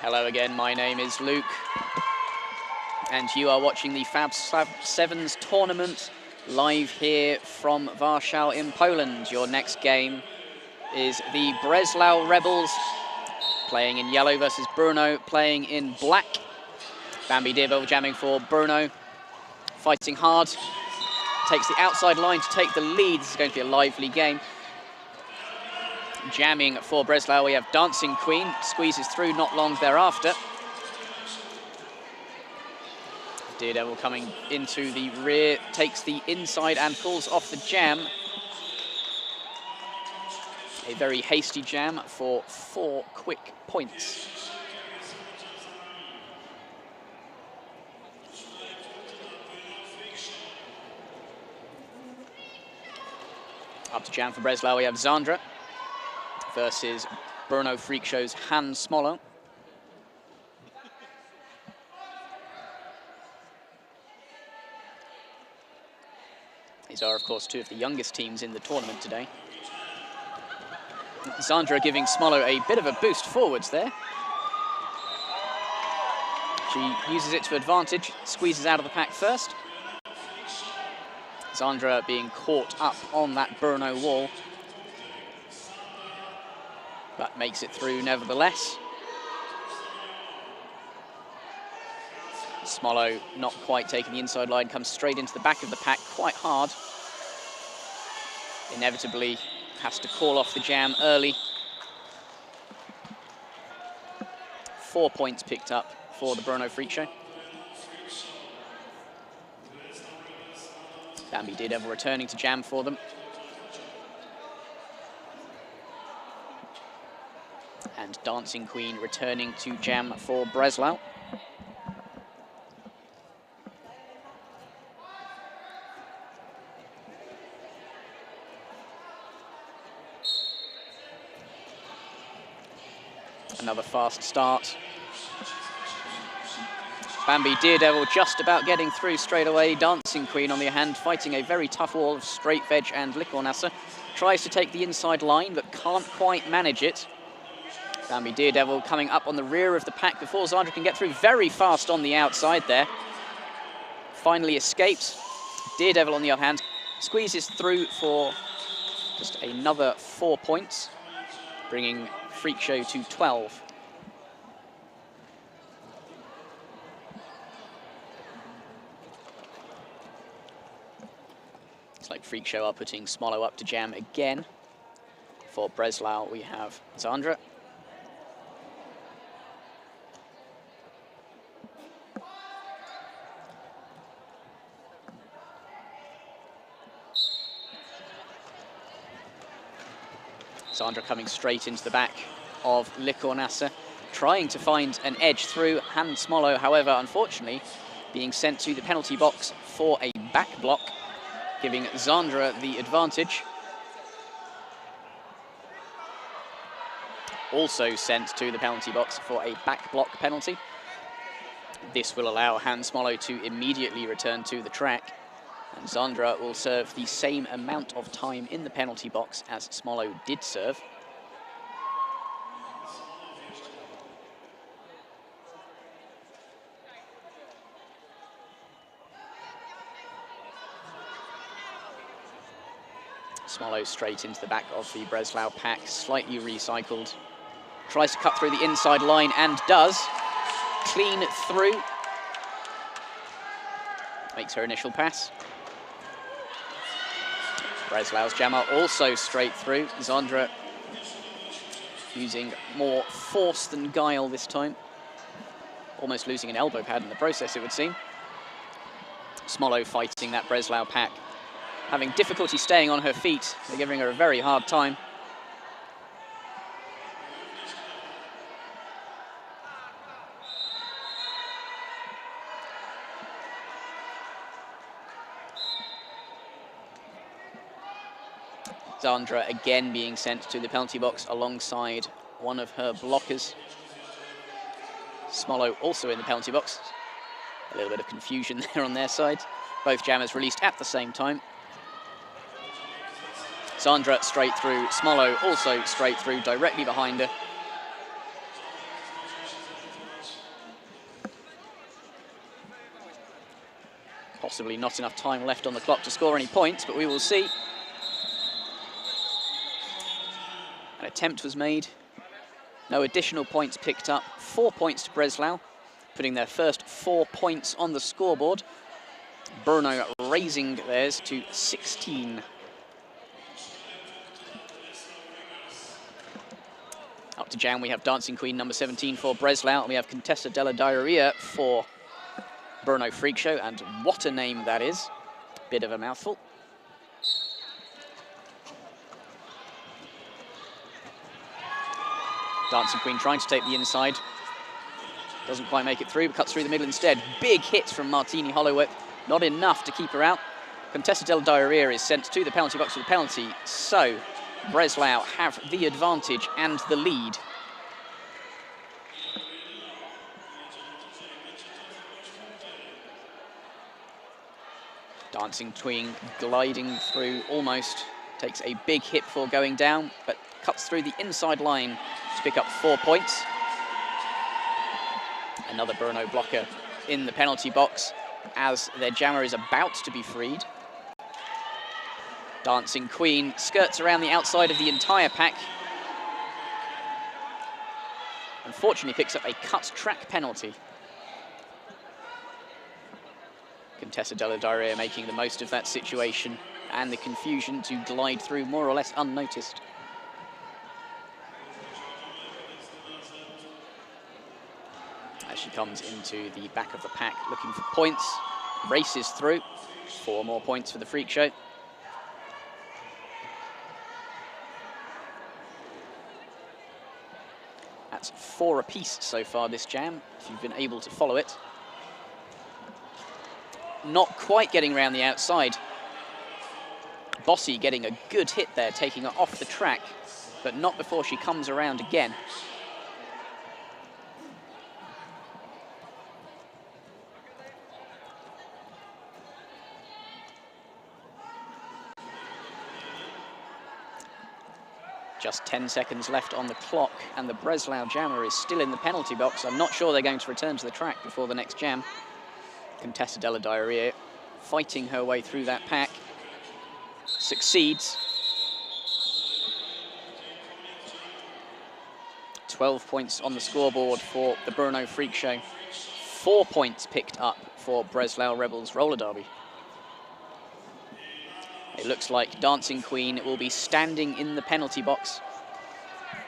Hello again, my name is Luke, and you are watching the FAB Sevens tournament live here from Warsaw in Poland. Your next game is the Breslau Rebels playing in yellow versus Brno playing in black. Daredevil jamming for Brno, fighting hard, takes the outside line to take the lead. This is going to be a lively game. Jamming for Breslau, we have Dancing Queen, squeezes through not long thereafter. Daredevil coming into the rear, takes the inside and pulls off the jam. A very hasty jam for 4 quick points. Up to jam for Breslau, we have Zandra versus Brno Freakshow's Hans Smolo. These are, of course, 2 of the youngest teams in the tournament today. Zandra giving Smolo a bit of a boost forwards there. She uses it to advantage, squeezes out of the pack first. Zandra being caught up on that Brno wall, but makes it through nevertheless. Smolo not quite taking the inside line, comes straight into the back of the pack quite hard. Inevitably has to call off the jam early. 4 points picked up for the Brno Freakshow. Daredevil returning to jam for them. And Dancing Queen returning to jam for Breslau. Another fast start. Daredevil just about getting through straight away. Dancing Queen, on the other hand, fighting a very tough wall of straight veg and Likornasa. Tries to take the inside line, but can't quite manage it. Daredevil coming up on the rear of the pack before Zandra can get through. Very fast on the outside there. Finally escapes. Daredevil, on the other hand, squeezes through for just another 4 points, bringing Freakshow to 12. It's like Freakshow are putting Smolo up to jam again. For Breslau, we have Zandra. Zandra coming straight into the back of Likornasa, trying to find an edge through. Hans Smolo, however, unfortunately, being sent to the penalty box for a back block, giving Zandra the advantage. Also sent to the penalty box for a back block penalty. This will allow Hans Smolo to immediately return to the track. And Zandra will serve the same amount of time in the penalty box as Smolo did serve. Smolo straight into the back of the Breslau pack, slightly recycled. Tries to cut through the inside line and does. Clean through. Makes her initial pass. Breslau's jammer also straight through. Zandra using more force than guile this time. Almost losing an elbow pad in the process, it would seem. Smolo fighting that Breslau pack, having difficulty staying on her feet. They're giving her a very hard time. Zandra again being sent to the penalty box alongside one of her blockers. Smolo also in the penalty box. A little bit of confusion there on their side. Both jammers released at the same time. Zandra straight through, Smolo also straight through, directly behind her. possibly not enough time left on the clock to score any points, but we will see. An attempt was made. No additional points picked up. 4 points to Breslau, putting their first 4 points on the scoreboard. Brno raising theirs to 16. Up to jam, we have Dancing Queen number 17 for Breslau, and we have Contessa della Diarrhea for Brno Freakshow, and what a name that is. Bit of a mouthful. Dancing Queen trying to take the inside. Doesn't quite make it through, but cuts through the middle instead. Big hit from Martini Holloway. Not enough to keep her out. Contessa della Diarrhea is sent to the penalty box with a penalty, so Breslau have the advantage and the lead. Dancing Queen gliding through almost. Takes a big hit before going down, but cuts through the inside line to pick up 4 points. Another Brno blocker in the penalty box as their jammer is about to be freed. Dancing Queen skirts around the outside of the entire pack. Unfortunately picks up a cut track penalty. Contessa della Diarrhea making the most of that situation and the confusion to glide through more or less unnoticed. As she comes into the back of the pack looking for points, races through. 4 more points for the Freakshow. That's 4 apiece so far this jam, if you've been able to follow it. Not quite getting around the outside. Bossy getting a good hit there, taking her off the track, but not before she comes around again. Just 10 seconds left on the clock, and the Breslau jammer is still in the penalty box. I'm not sure they're going to return to the track before the next jam. Contessa della Diarrhea fighting her way through that pack. Succeeds. 12 points on the scoreboard for the Brno Freakshow. 4 points picked up for Breslau Rebels roller derby. It looks like Dancing Queen will be standing in the penalty box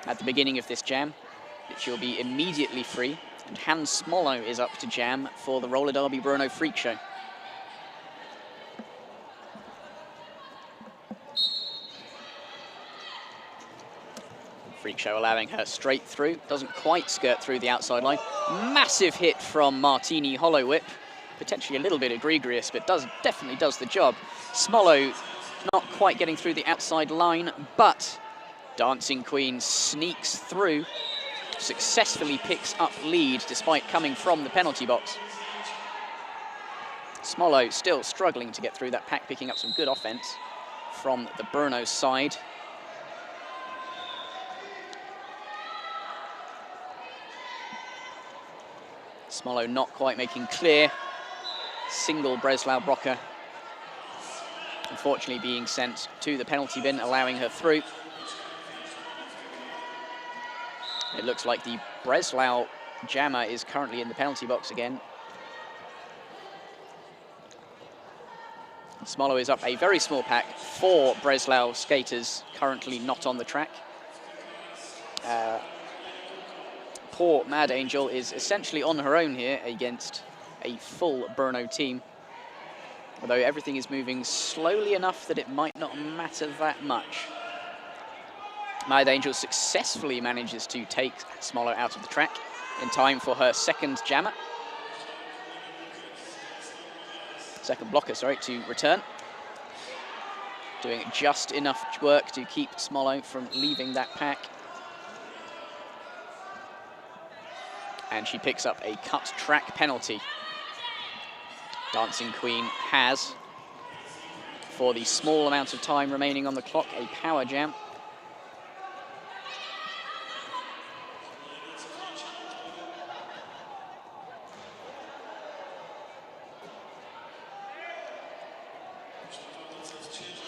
at the beginning of this jam, but she'll be immediately free, and Hans Smollow is up to jam for the roller derby Brno Freakshow. Freakshow allowing her straight through, doesn't quite skirt through the outside line. Massive hit from Martini Hollow Whip, potentially a little bit egregious, but definitely does the job. Smollow not quite getting through the outside line, but Dancing Queen sneaks through, successfully picks up lead despite coming from the penalty box. Smollow still struggling to get through that pack, picking up some good offense from the Brno side. Smollow not quite making clear. Single Breslau blocker, unfortunately being sent to the penalty bin, allowing her through. It looks like the Breslau jammer is currently in the penalty box again. Smollow is up a very small pack. 4 Breslau skaters currently not on the track. Poor Mad Angel is essentially on her own here against a full Brno team. Although everything is moving slowly enough that it might not matter that much. Mad Angel successfully manages to take Smollow out of the track in time for her second jammer. Second blocker, sorry, to return. Doing just enough work to keep Smollow from leaving that pack. And she picks up a cut track penalty. Dancing Queen has, for the small amount of time remaining on the clock, a power jam.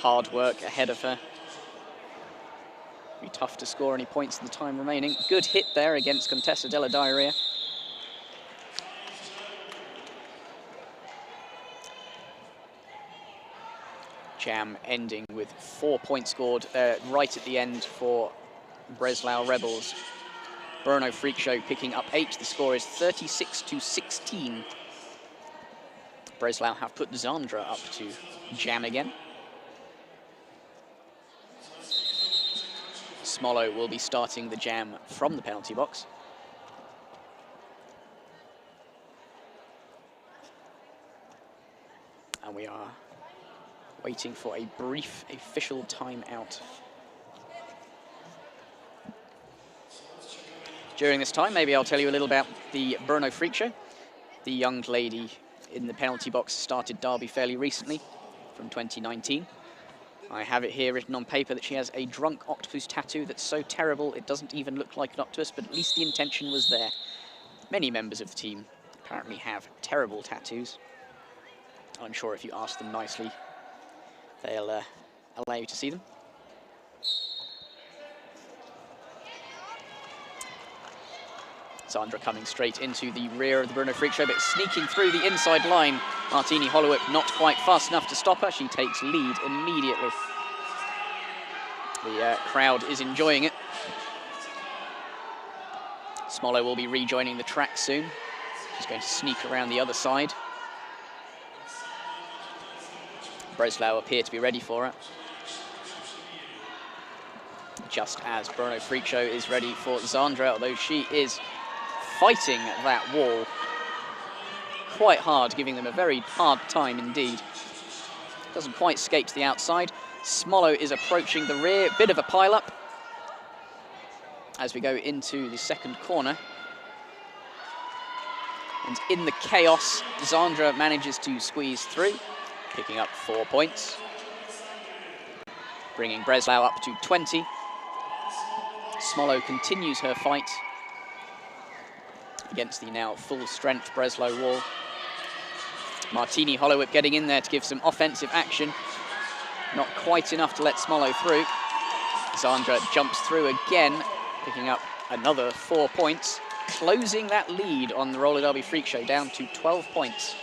hard work ahead of her. Be tough to score any points in the time remaining. Good hit there against Contessa della Diarrhea. Jam ending with 4 points scored right at the end for Breslau Rebels. Brno Freakshow picking up 8. The score is 36-16. Breslau have put Zandra up to jam again. Smollo will be starting the jam from the penalty box. And we are waiting for a brief official timeout. During this time, maybe I'll tell you a little about the Brno Freakshow. The young lady in the penalty box started Derby fairly recently, from 2019. I have it here written on paper that she has a drunk octopus tattoo that's so terrible it doesn't even look like an octopus, but at least the intention was there. Many members of the team apparently have terrible tattoos. I'm sure if you ask them nicely, they'll allow you to see them. Sandra coming straight into the rear of the Brno Freakshow, but sneaking through the inside line. Martini Holloway not quite fast enough to stop her. She takes lead immediately. The crowd is enjoying it. Smollo will be rejoining the track soon. She's going to sneak around the other side. Breslau appear to be ready for her. Just as Brno Freakshow is ready for Zandra, although she is fighting that wall quite hard, giving them a very hard time indeed. Doesn't quite skate to the outside. Smollo is approaching the rear, bit of a pile-up as we go into the second corner. And in the chaos, Zandra manages to squeeze through, picking up 4 points, bringing Breslau up to 20. Smollo continues her fight against the now full-strength Breslau wall. Martini Holloway getting in there to give some offensive action. Not quite enough to let Smollo through. Zandra jumps through again, picking up another 4 points, closing that lead on the roller derby Freakshow down to 12 points.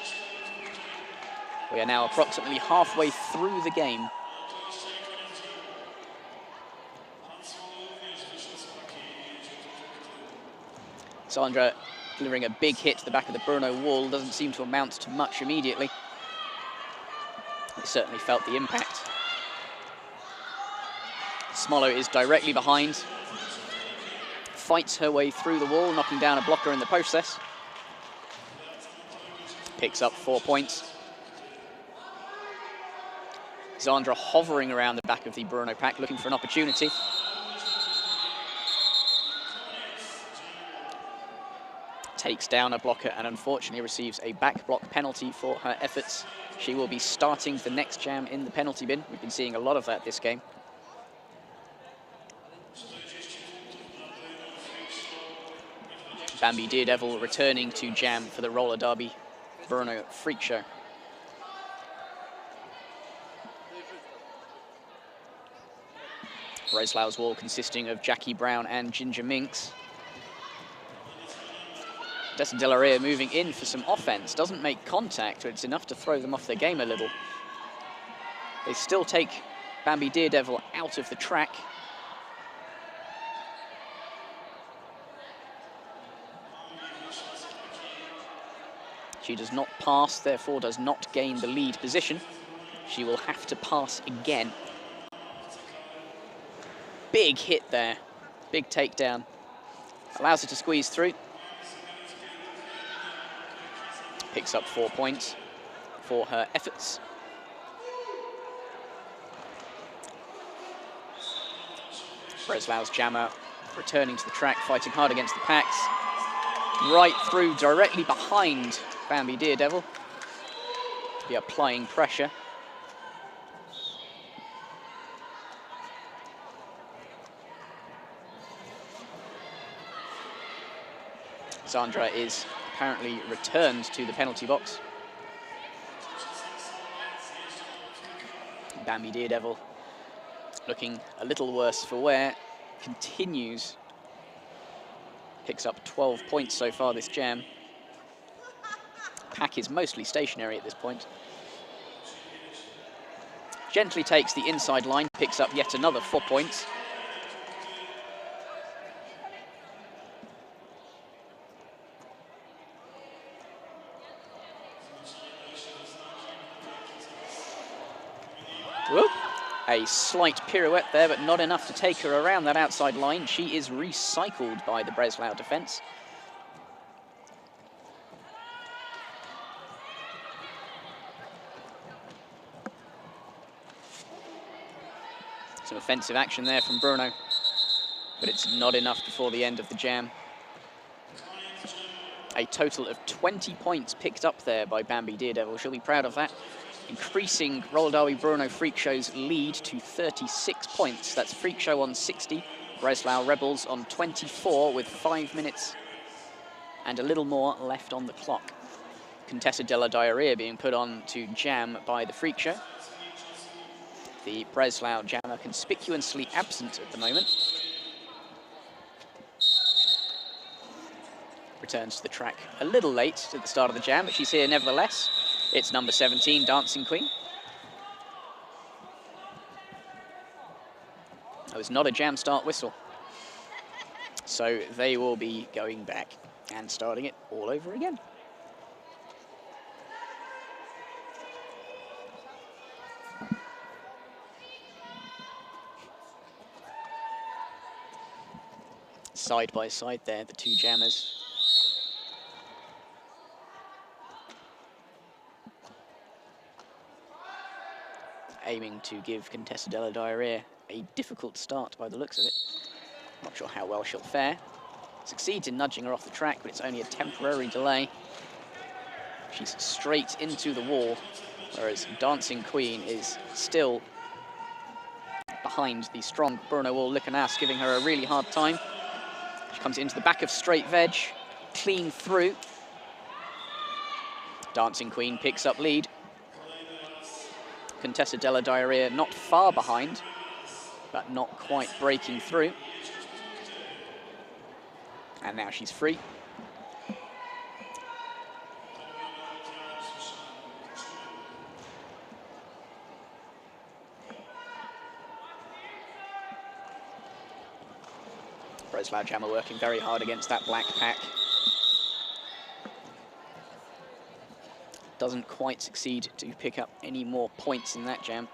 We are now approximately halfway through the game. Zandra delivering a big hit to the back of the Brno wall. Doesn't seem to amount to much immediately. They certainly felt the impact. Smollo is directly behind. Fights her way through the wall, knocking down a blocker in the process. Picks up 4 points. Zandra hovering around the back of the Brno pack, looking for an opportunity. Takes down a blocker and unfortunately receives a back block penalty for her efforts. She will be starting the next jam in the penalty bin. We've been seeing a lot of that this game. Bambi Daredevil returning to jam for the roller derby Brno Freakshow. Breslau's wall consisting of Jackie Brown and Ginger Minx. Contessa della Diarrhea moving in for some offense. Doesn't make contact, but it's enough to throw them off their game a little. They still take Bambi Daredevil out of the track. She does not pass, therefore does not gain the lead position. She will have to pass again. Big hit there, big takedown. Allows her to squeeze through. Picks up 4 points for her efforts. Breslau's jammer returning to the track, fighting hard against the packs. Right through, directly behind Bambi Daredevil. Be applying pressure. Zandra is apparently returned to the penalty box. Bambi Daredevil looking a little worse for wear, continues, picks up 12 points so far this jam. Pack is mostly stationary at this point. Gently takes the inside line, picks up yet another 4 points. Whoop. A slight pirouette there, but not enough to take her around that outside line. She is recycled by the Breslau defence. Some offensive action there from Brno, but it's not enough before the end of the jam. A total of 20 points picked up there by Bambi Daredevil. She'll be proud of that. Increasing Roller Derby Brno Freakshow's lead to 36 points. That's Freakshow on 60, Breslau Rebels on 24 with 5 minutes and a little more left on the clock. Contessa della Diarrhea being put on to jam by the Freakshow. The Breslau jammer conspicuously absent at the moment. Returns to the track a little late at the start of the jam, but she's here nevertheless. It's number 17, Dancing Queen. That was not a jam start whistle. So they will be going back and starting it all over again. Side by side there, the two jammers. Aiming to give Contessa della Diarrhea a difficult start by the looks of it. Not sure how well she'll fare. Succeeds in nudging her off the track, but it's only a temporary delay. She's straight into the wall, whereas Dancing Queen is still behind the strong Brno wall. Likonas giving her a really hard time. She comes into the back of straight veg, clean through. Dancing Queen picks up lead. Contessa della Diarrhea not far behind, but not quite breaking through. And now she's free. Breslau jammer working very hard against that black pack. Doesn't quite succeed to pick up any more points in that jam.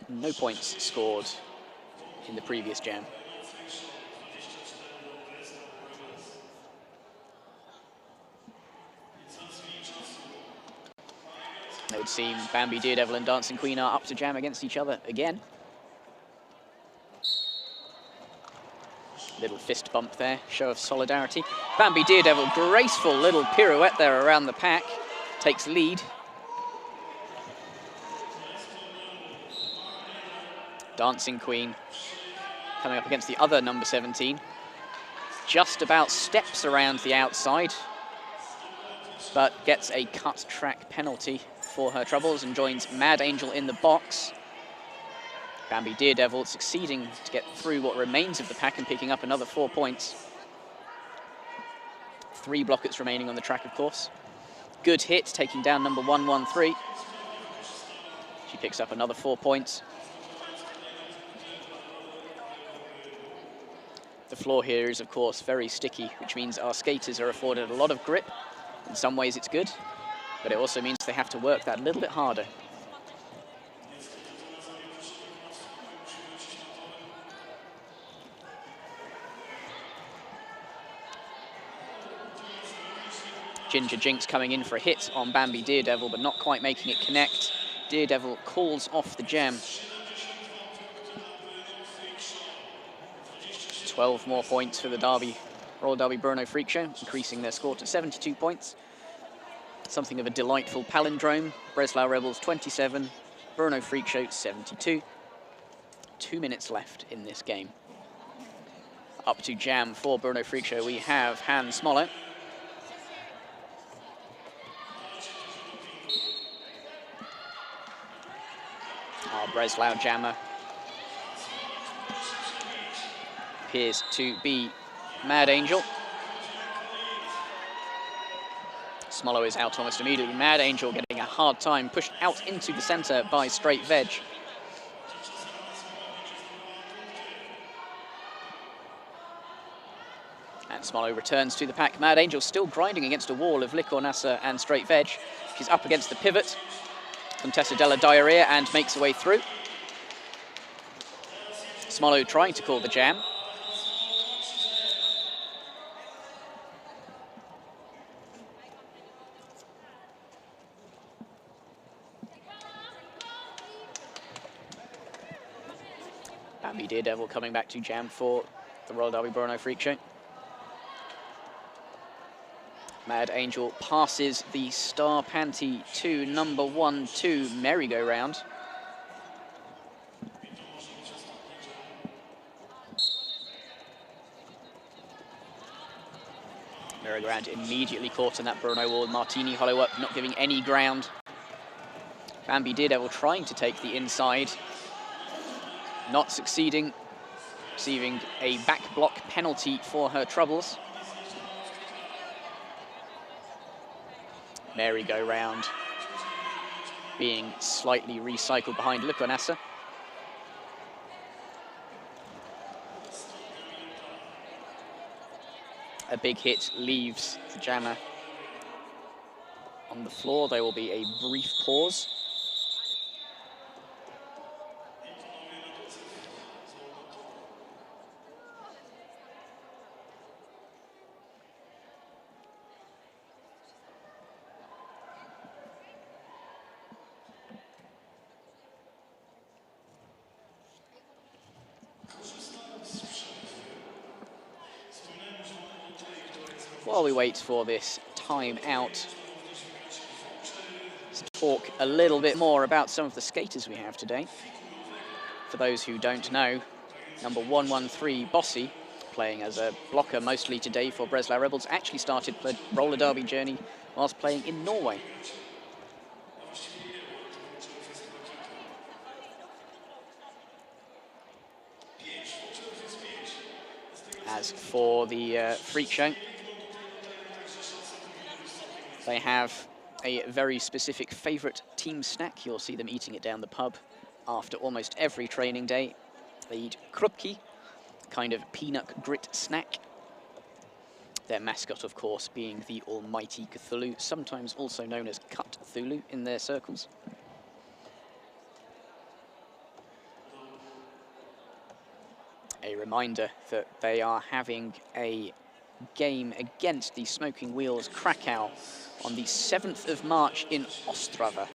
No points scored in the previous jam. It would seem Bambi Daredevil and Dancing Queen are up to jam against each other again. Little fist bump there, show of solidarity. Bambi Daredevil, graceful little pirouette there around the pack, takes lead. Dancing Queen coming up against the other number 17. Just about steps around the outside, but gets a cut track penalty for her troubles and joins Mad Angel in the box. Bambi Daredevil succeeding to get through what remains of the pack and picking up another 4 points. 3 blockets remaining on the track, of course. Good hit, taking down number 113. She picks up another 4 points. The floor here is, of course, very sticky, which means our skaters are afforded a lot of grip. In some ways it's good, but it also means they have to work that a little bit harder. Ginger Jinx coming in for a hit on Bambi Daredevil, but not quite making it connect. Daredevil calls off the jam. 12 more points for the Roller Derby Brno Freakshow, increasing their score to 72 points. Something of a delightful palindrome. Breslau Rebels 27, Brno Freakshow 72. 2 minutes left in this game. Up to jam for Brno Freakshow, we have Hans Smoller. Our Breslau jammer appears to be Mad Angel. Smollow is out almost immediately. Mad Angel getting a hard time, pushed out into the centre by Straight Veg. And Smollow returns to the pack. Mad Angel still grinding against a wall of Liquor Nasser and Straight Veg. She's up against the pivot. Contessa della Diarrhea and makes her way through. Smollow trying to call the jam. Bambi Daredevil coming back to jam for the Royal Derby Brno Freakshow. Mad Angel passes the star panty to number 1-2 merry-go-round. Merry-go-round immediately caught in that Brno wall. Martini hollow up, not giving any ground. Bambi Daredevil trying to take the inside. Not succeeding, receiving a back block penalty for her troubles. Merry-go-round being slightly recycled behind Liquor Nasser. A big hit leaves the jammer on the floor. There will be a brief pause. While we wait for this time out, let's talk a little bit more about some of the skaters we have today. For those who don't know, number 113, Bossy, playing as a blocker mostly today for Breslau Rebels, actually started the roller derby journey whilst playing in Norway. As for the Freak Show, they have a very specific favourite team snack. You'll see them eating it down the pub after almost every training day. They eat krupki, kind of peanut grit snack. Their mascot, of course, being the almighty Cthulhu, sometimes also known as Cthulhu in their circles. A reminder that they are having a game against the Smoking Wheels Krakow on the 7th of March in Ostrava.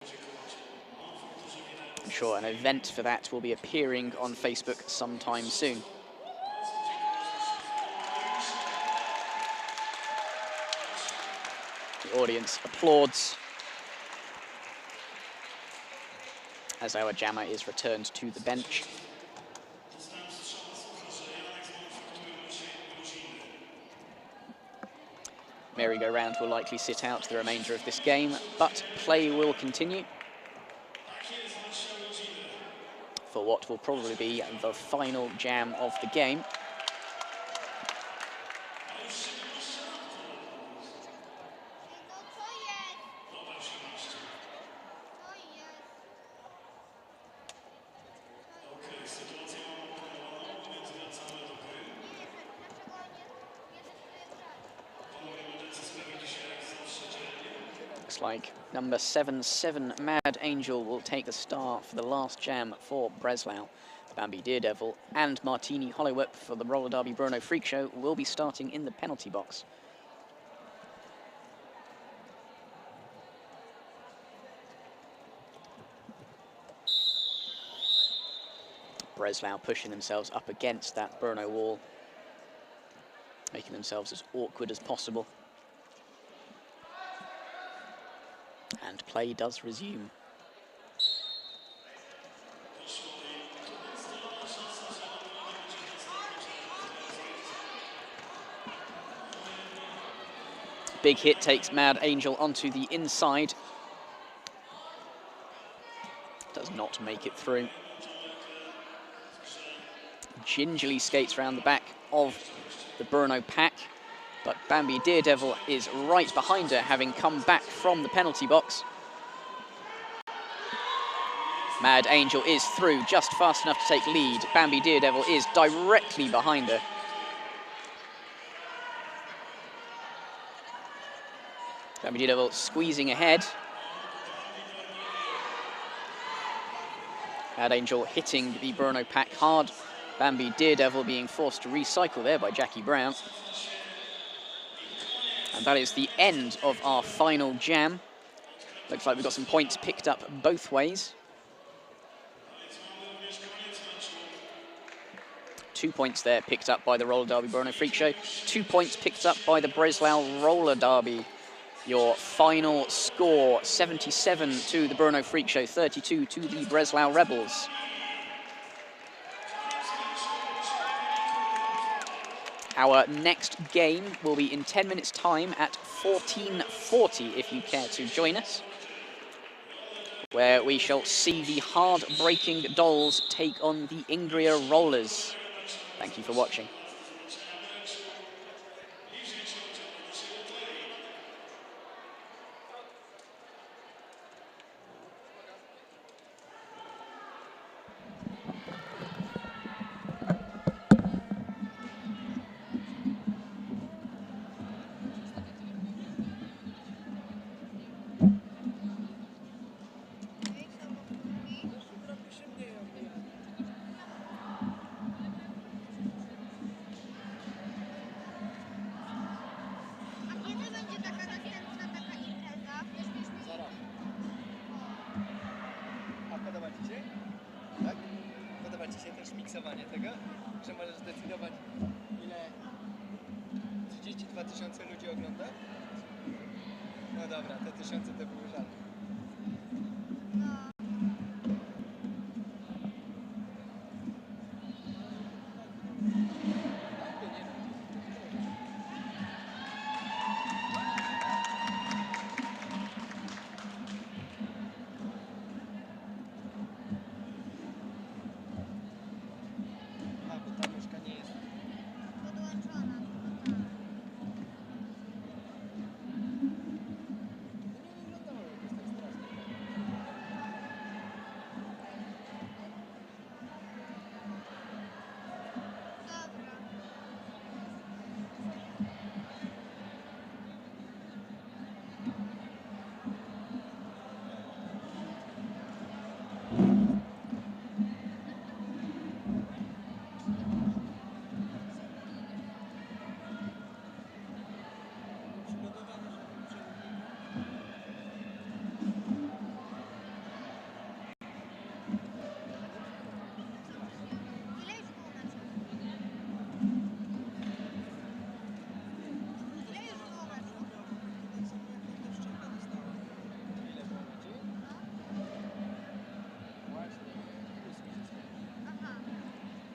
I'm sure an event for that will be appearing on Facebook sometime soon. The audience applauds as our jammer is returned to the bench. Merry-go-round will likely sit out the remainder of this game, but play will continue for what will probably be the final jam of the game. Like number 7-7 Mad Angel will take the start for the last jam for Breslau. Bambi Daredevil and Martini Hollowhip for the Roller Derby Brno Freak Show will be starting in the penalty box. Breslau pushing themselves up against that Brno wall, making themselves as awkward as possible. And play does resume. Big hit takes Mad Angel onto the inside. Does not make it through. Gingerly skates around the back of the Brno pack, but Bambi Daredevil is right behind her, having come back from the penalty box. Mad Angel is through, just fast enough to take lead. Bambi Daredevil is directly behind her. Bambi Daredevil squeezing ahead. Mad Angel hitting the Brno pack hard. Bambi Daredevil being forced to recycle there by Jackie Brown. And that is the end of our final jam. Looks like we've got some points picked up both ways. 2 points there picked up by the Roller Derby Brno Freakshow. 2 points picked up by the Breslau Roller Derby. Your final score, 77 to the Brno Freakshow, 32 to the Breslau Rebels. Our next game will be in 10 minutes' time at 14:40, if you care to join us, where we shall see the hard-breaking Dolls take on the Ingria Rollers. Thank you for watching. Podoba Ci się też miksowanie tego, że możesz zdecydować, ile 32 000 ludzi ogląda? No dobra, te tysiące to były żarty.